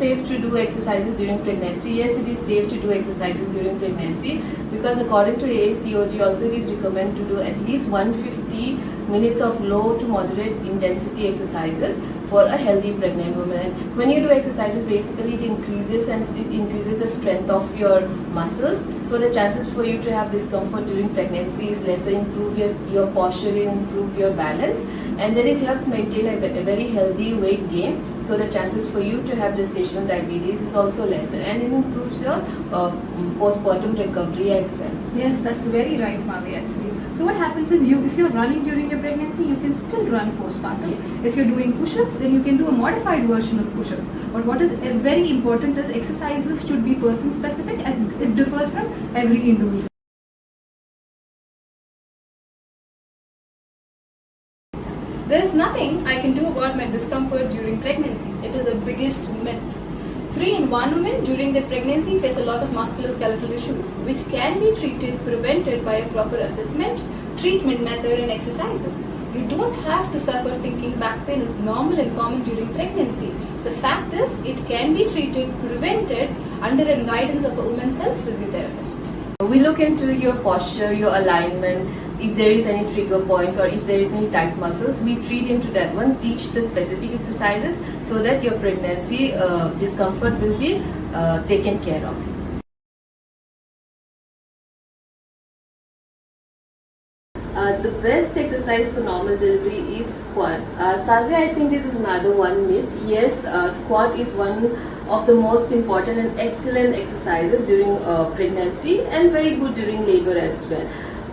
safe to do exercises during pregnancy? Yes, it is safe to do exercises during pregnancy because according to AACOG also it is recommended to do at least 150 minutes of low to moderate intensity exercises for a healthy pregnant woman. And when you do exercises, basically it increases the strength of your muscles, so the chances for you to have discomfort during pregnancy is lesser, improve your posture, improve your balance, and then it helps maintain a very healthy weight gain, so the chances for you to have gestational diabetes is also lesser, and it improves your postpartum recovery as well. Yes, that's very right, Mavi, actually. So what happens is, if you're running during your pregnancy, you can still run postpartum. Yes. If you're doing push-ups, then you can do a modified version of push-up. But what is very important is exercises should be person-specific, as it differs from every individual. There is nothing I can do about my discomfort during pregnancy. It is the biggest myth. 3 in 1 women during their pregnancy face a lot of musculoskeletal issues, which can be prevented by a proper assessment, treatment method and exercises. You don't have to suffer thinking back pain is normal and common during pregnancy. The fact is, it can be prevented under the guidance of a women's health physiotherapist. We look into your posture, your alignment, if there is any trigger points or if there is any tight muscles, we treat into that one, teach the specific exercises so that your pregnancy discomfort will be taken care of. The best exercise for normal delivery is squat. Sazia, I think this is another one myth. Yes, squat is one of the most important and excellent exercises during pregnancy and very good during labor as well.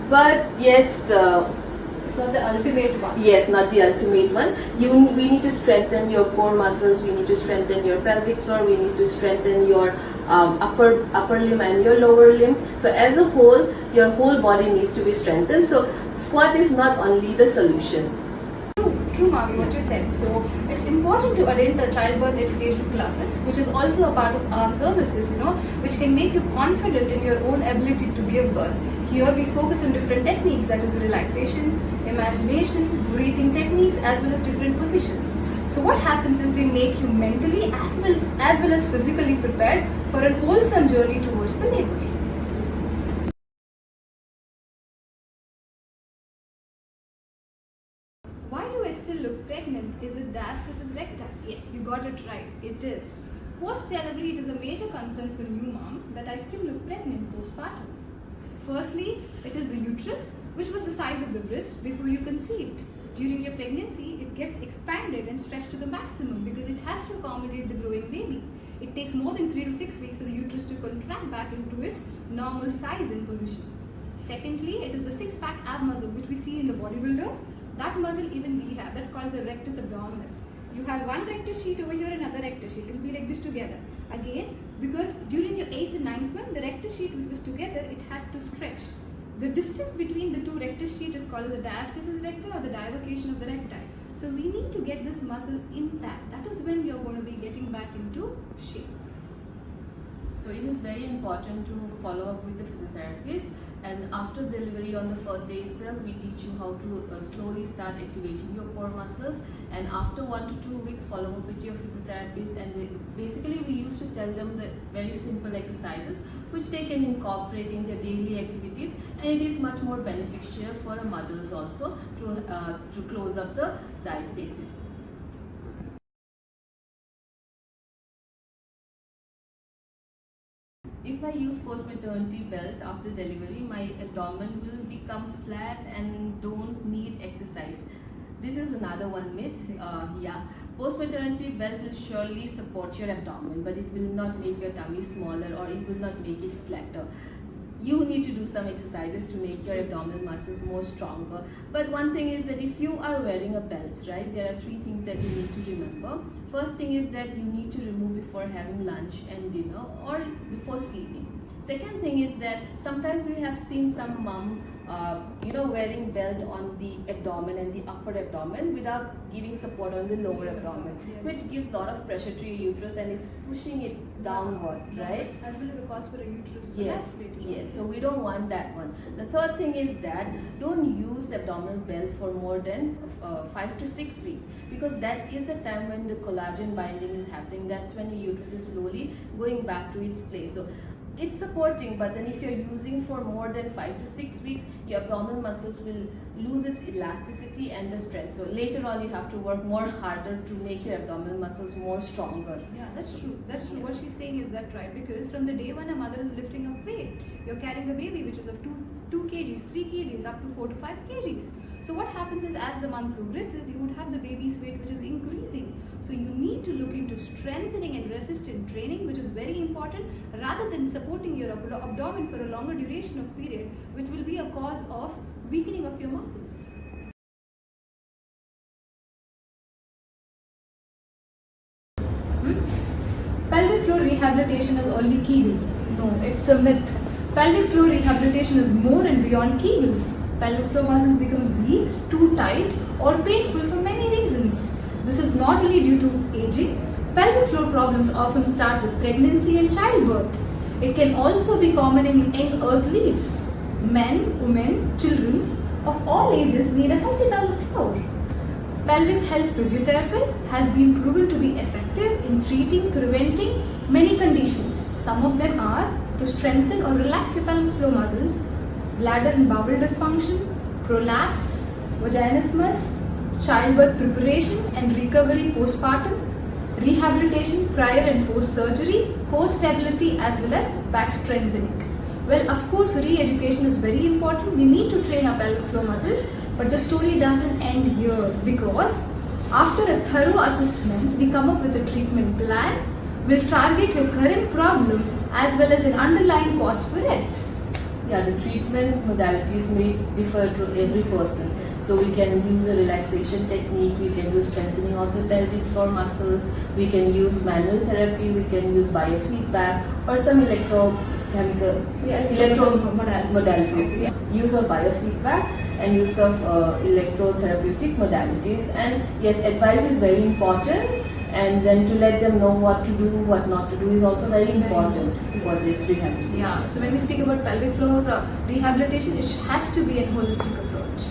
But yes, it's not the ultimate one. Yes, not the ultimate one. We need to strengthen your core muscles. We need to strengthen your pelvic floor. We need to strengthen your upper limb and your lower limb. So as a whole, your whole body needs to be strengthened. So squat is not only the solution. True, Mami, what you said. So it's important to attend the childbirth education classes, which is also a part of our services, which can make you confident in your own ability to give birth. Here we focus on different techniques, that is relaxation, imagination, breathing techniques, as well as different positions. So what happens is we make you mentally as well as physically prepared for a wholesome journey towards the labor. Why do I still look pregnant? Is it diastasis recti? Yes, you got it right. It is. Post-delivery, it is a major concern for new mom that I still look pregnant postpartum. Firstly, it is the uterus, which was the size of the wrist before you conceived. During your pregnancy, it gets expanded and stretched to the maximum because it has to accommodate the growing baby. It takes more than 3 to 6 weeks for the uterus to contract back into its normal size and position. Secondly, it is the six-pack ab muscle which we see in the bodybuilders. That muscle even we have, that's called the rectus abdominis. You have one rectus sheet over here and another rectus sheet. It will be like this together. Again, because during your 8th and 9th month, the rectus sheet which was together, it had to stretch. The distance between the two rectus sheet is called the diastasis recti or the divercation of the recti. So we need to get this muscle intact. That is when we are going to be getting back into shape. So it is very important to follow up with the physiotherapist, and after delivery on the first day itself, we teach you how to slowly start activating your core muscles, and after 1 to 2 weeks follow up with your physiotherapist, and basically we used to tell them the very simple exercises which they can incorporate in their daily activities, and it is much more beneficial for mothers also to close up the diastasis. If I use post-maternity belt after delivery, my abdomen will become flat and don't need exercise. This is another one myth. Post-maternity belt will surely support your abdomen, but it will not make your tummy smaller or it will not make it flatter. You need to do some exercises to make your abdominal muscles more stronger. But one thing is that if you are wearing a belt, right, there are 3 things that you need to remember. First thing is that you need to remove before having lunch and dinner or before sleeping. Second thing is that sometimes we have seen some mom, wearing belt on the abdomen and the upper abdomen without giving support on the lower abdomen, Yes. which gives a lot of pressure to your uterus and it's pushing it downward, right? As well as a cause for a uterus Yes, collapse later on. yes. So we don't want that one. The third thing is that don't use abdominal belt for more than 5 to 6 weeks, because that is the time when the collagen binding is happening. That's when your uterus is slowly going back to its place. So it's supporting, but then if you're using for more than 5 to 6 weeks, your abdominal muscles will lose its elasticity and the strength. So later on, you have to work more harder to make your abdominal muscles more stronger. Yeah, that's true. That's true. What she's saying is that right, because from the day when a mother is lifting up weight, you're carrying a baby which is of 2 kgs, 3 kgs, up to 4 to 5 kgs. So what happens is as the month progresses, you would have the baby's weight which is increasing. So you need to look into strengthening and resistant training, which is very important, rather than supporting your abdomen for a longer duration of period, which will be a cause of weakening of your muscles. Pelvic floor rehabilitation is only Kegels. No, it's a myth. Pelvic floor rehabilitation is more and beyond Kegels. Pelvic floor muscles become weak, too tight, or painful for many reasons. This is not only due to aging. Pelvic floor problems often start with pregnancy and childbirth. It can also be common in young athletes. Men, women, children of all ages need a healthy pelvic floor. Pelvic health physiotherapy has been proven to be effective in treating, preventing many conditions. Some of them are to strengthen or relax your pelvic floor muscles, bladder and bowel dysfunction, prolapse, vaginismus, childbirth preparation and recovery postpartum, rehabilitation prior and post surgery, core stability as well as back strengthening. Well, of course, re-education is very important. We need to train our pelvic floor muscles, but the story doesn't end here, because after a thorough assessment, we come up with a treatment plan. We'll target your current problem as well as an underlying cause for it. Yeah, the treatment modalities may differ to every person. So we can use a relaxation technique, we can use strengthening of the pelvic floor muscles, we can use manual therapy, we can use biofeedback or some electrochemical modalities. Yeah. Use of biofeedback and use of electrotherapeutic modalities. And yes, advice is very important, and then to let them know what to do, what not to do is also very important for this rehabilitation. Yeah, so when we speak about pelvic floor rehabilitation, it has to be a holistic approach.